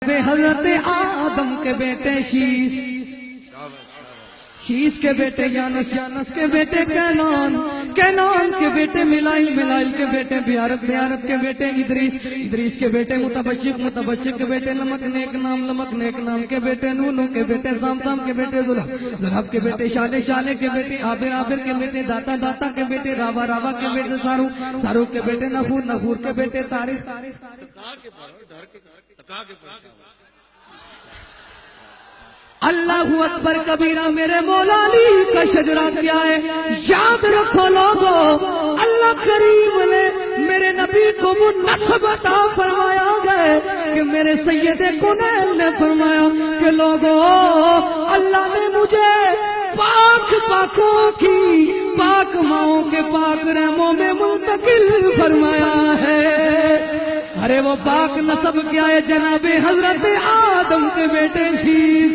حضرت آدم کے بیٹے شیس کے بیٹے یانس کے بیٹے کینان کے بیٹے ملائل کے بیٹے بیارت کے بیٹے ادریس کے بیٹے متبشق کے بیٹے لمک نیک نام کے بیٹے نونو کے بیٹے زام کے بیٹے ذلحب کے بیٹے شالے کے بیٹے عابر کے بیٹے داتا کے بیٹے راوا کے بیٹے سارو کے بیٹے نخور کے بیٹے تاریخ اللہ اکبر کبیرہ میرے مولا علی کا شجرہ کیا ہے یاد رکھو لوگو اللہ کریم نے میرے نبی کو وہ نسب عطا فرمایا گئے کہ میرے سید کنیل نے فرمایا کہ لوگو اللہ نے مجھے پاکوں کی پاک ماؤں کے پاک رحموں میں منتقل فرمایا ہے۔ ارے وہ پاک نسب کیا ہے جناب حضرت آدم کے بیٹے شیس،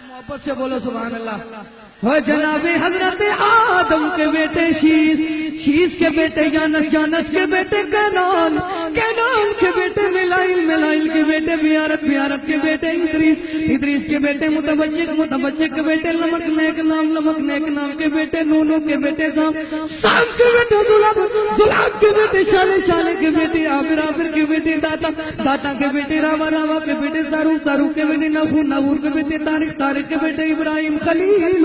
محبت سے بولو سبحان اللہ، وہ جناب حضرت آدم کے بیٹے شیس کے بیٹے یانس کے بیٹے کینان کے بیٹے ملائل کے بیٹے بیارت کے بیٹے ادریس کے بیٹے متبشق کے بیٹے لمک نیک نام کے بیٹے نونو کے بیٹے زام کے بیٹے ذلحب کے بیٹے شالے کے بیٹے عابر کے بیٹے داتا کے بیٹے راوا کے بیٹے سارو کے بیٹے نخور کے بیٹے تاریخ کے بیٹے ابراہیم خلیل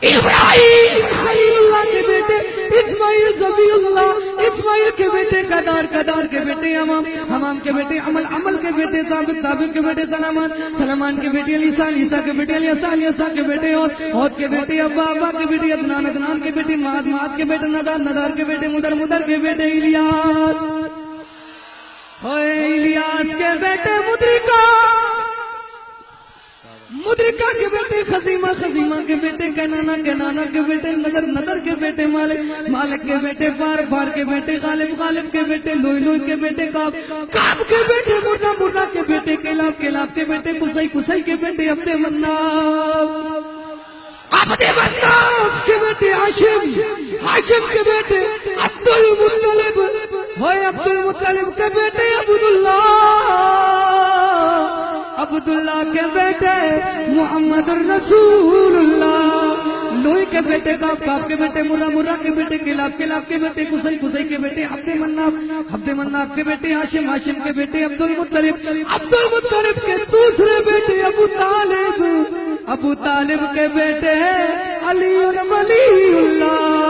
اللہ کے بیٹے اسماعیل کے بیٹے قدار کے بیٹے حمام کے بیٹے عمل کے بیٹے ثابت کے بیٹے سلمان کے بیٹے علیسا کے بیٹے علیسا کے بیٹے عود کے بیٹے ابا کے بیٹے عدنان کے بیٹے معاد کے بیٹے ندار کے بیٹے مدر کے بیٹے الیاس کے بیٹے مدرکہ کے بیٹے خزیمہ کے بیٹے کنانا کے بیٹے نظر کے بیٹے مالک کے بیٹے فار کے بیٹے غالب کے بیٹے لوئی کے بیٹے کعب کے بیٹے مرہ کے بیٹے کلاب کے بیٹے کسائی کے بیٹے عبد مناف کے بیٹے ہاشم کے بیٹے عبد المطلب کے بیٹے عبداللہ کے بیٹے محمد الرسول اللہ، لوئی کے بیٹے کعب کے بیٹے مرہ کے بیٹے کلاب کے بیٹے کسائی کے بیٹے عبد مناف کے بیٹے ہاشم کے بیٹے عبد المطلب کے دوسرے بیٹے ابو طالب کے بیٹے علی اللہ